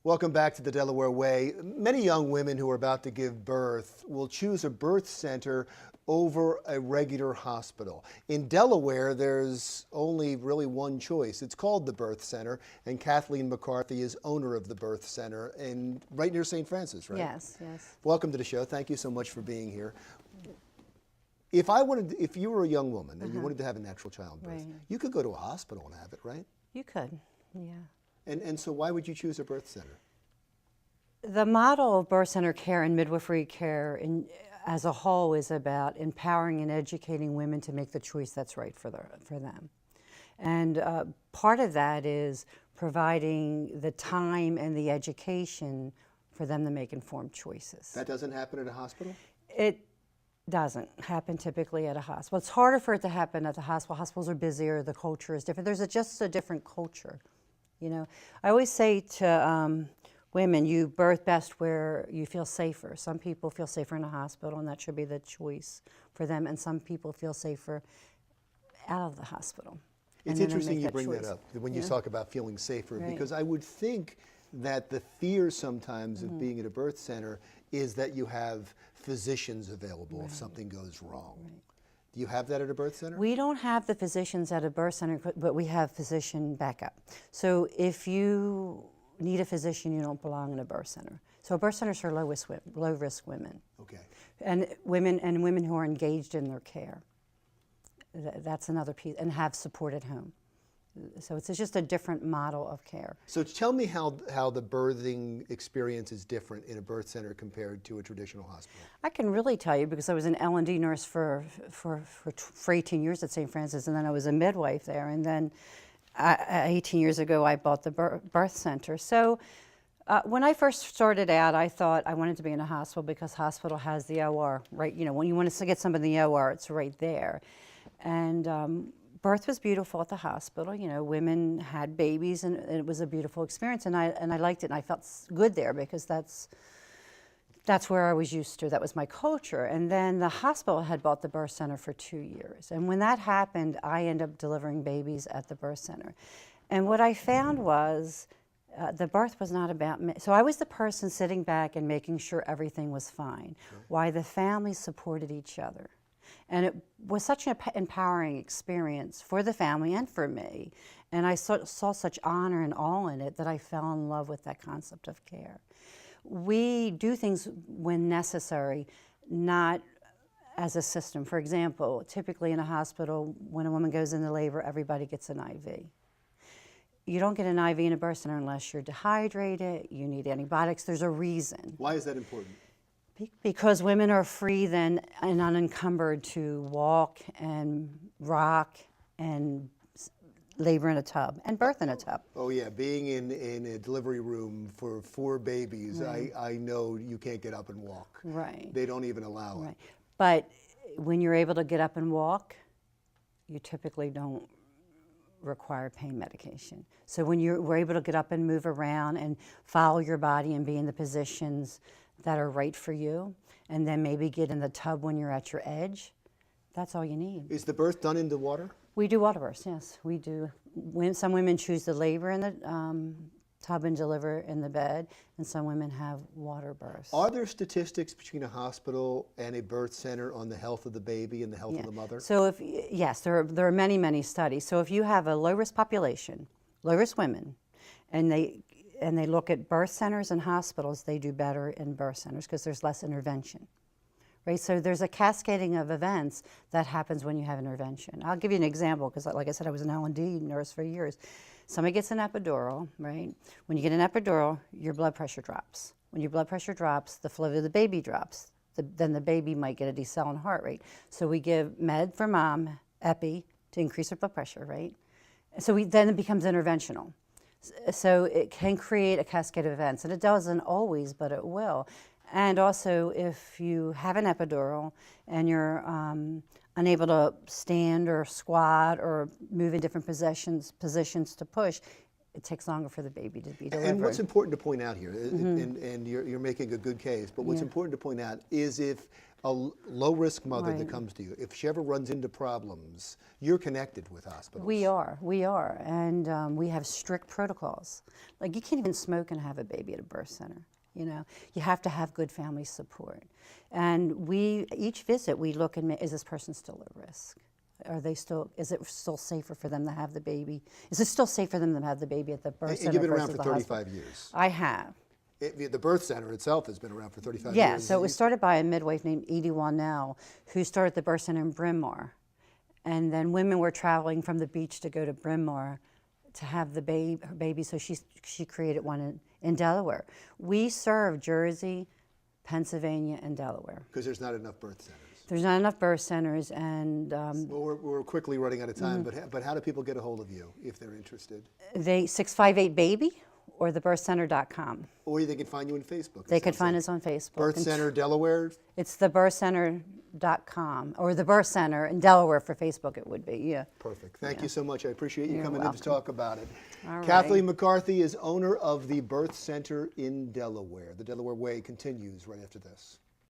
Welcome back to the Delaware Way. Many young women who are about to give birth will choose a birth center over a regular hospital. In Delaware, there's only really one choice. It's called the Birth Center, and Cathleen McCarthy is owner of the Birth Center, and right near St. Francis, right? Yes, yes. Welcome to the show. Thank you so much for being here. If you were a young woman and you wanted to have a natural childbirth, Right. you could go to a hospital and have it, right? You could, yeah. And so why would you choose a birth center? The model of birth center care and midwifery care as a whole is about empowering and educating women to make the choice that's right for them. And part of that is providing the time and the education for them to make informed choices. That doesn't happen at a hospital? It doesn't happen typically at a hospital. It's harder for it to happen at the hospital. Hospitals are busier, the culture is different. There's just a different culture, you know. I always say to women, you birth best where you feel safer. Some people feel safer in a hospital, and that should be the choice for them, and some people feel safer out of the hospital. It's interesting you bring that up when you talk about feeling safer, Right. because I would think that the fear sometimes of being at a birth center is that you have physicians available if something goes wrong. Right. Do you have that at a birth center? We don't have the physicians at a birth center, but we have physician backup. So if you need a physician, you don't belong in a birth center. So birth centers are low-risk women. Okay. And women who are engaged in their care. That's another piece, and have support at home. So it's just a different model of care. So tell me how the birthing experience is different in a birth center compared to a traditional hospital. I can really tell you because I was an L&D nurse for 18 years at St. Francis, and then I was a midwife there, and then 18 years ago I bought the birth center. So when I first started out, I thought I wanted to be in a hospital because hospital has the OR, right? You know, when you want to get somebody in the OR, it's right there. And birth was beautiful at the hospital. You know, women had babies, and it was a beautiful experience, and I liked it, and I felt good there because that's where I was used to. That was my culture. And then the hospital had bought the birth center for 2 years, and when that happened, I ended up delivering babies at the birth center. And what I found was the birth was not about me. So I was the person sitting back and making sure everything was fine, while the families supported each other. And it was such an empowering experience for the family and for me. And I saw such honor and awe in it that I fell in love with that concept of care. We do things when necessary, not as a system. For example, typically in a hospital, when a woman goes into labor, everybody gets an IV. You don't get an IV in a birth center unless you're dehydrated, you need antibiotics. There's a reason. Why is that important? Because women are free then and unencumbered to walk and rock and labor in a tub and birth in a tub. Oh yeah, being in a delivery room for 4 babies, Right. I know you can't get up and walk. Right. They don't even allow it. Right. But when you're able to get up and walk, you typically don't require pain medication. So when we're able to get up and move around and follow your body and be in the positions that are right for you, and then maybe get in the tub when you're at your edge, that's all you need. Is the birth done in the water? We do water births, yes, we do. Some women choose to labor in the tub and deliver in the bed, and some women have water births. Are there statistics between a hospital and a birth center on the health of the baby and the health of the mother? So yes, there are many, many studies. So if you have a low-risk population, low-risk women, and they look at birth centers and hospitals, they do better in birth centers because there's less intervention. Right, so there's a cascading of events that happens when you have intervention. I'll give you an example because, like I said, I was an L&D nurse for years. Somebody gets an epidural, right? When you get an epidural, your blood pressure drops. When your blood pressure drops, the flow of the baby drops. Then the baby might get a decel in heart rate. So we give med for mom, epi, to increase her blood pressure, right? So then it becomes interventional. So it can create a cascade of events, and it doesn't always, but it will. And also, if you have an epidural and you're unable to stand or squat or move in different positions to push, it takes longer for the baby to be delivered. And what's important to point out here, and you're making a good case, but what's important to point out is if low-risk mother that Right. comes to you, if she ever runs into problems, you're connected with hospitals. We are, and we have strict protocols. Like you can't even smoke and have a baby at a birth center. You know, you have to have good family support. And each visit we look and is this person still at risk? Is it still safer for them to have the baby? Is it still safe for them to have the baby at the birth center? And you've been around versus for the hospital? 35 years. I have. The birth center itself has been around for 35 years. Yeah, so it was started by a midwife named Edie Wannell, who started the birth center in Bryn Mawr. And then women were traveling from the beach to go to Bryn Mawr to have her baby, so she created one in Delaware. We serve Jersey, Pennsylvania, and Delaware. Because there's not enough birth centers. There's not enough birth centers, and Well, we're quickly running out of time, but how do people get a hold of you if they're interested? they 658-BABY or thebirthcenter.com. Or they can find you on Facebook. They could find us on Facebook. Birth Center Delaware. It's thebirthcenter.com, or the Birth Center in Delaware for Facebook it would be, yeah. Perfect. Thank you so much. I appreciate you You're coming in to welcome. talk about it. All Kathleen right. McCarthy is owner of the Birth Center in Delaware. The Delaware Way continues right after this.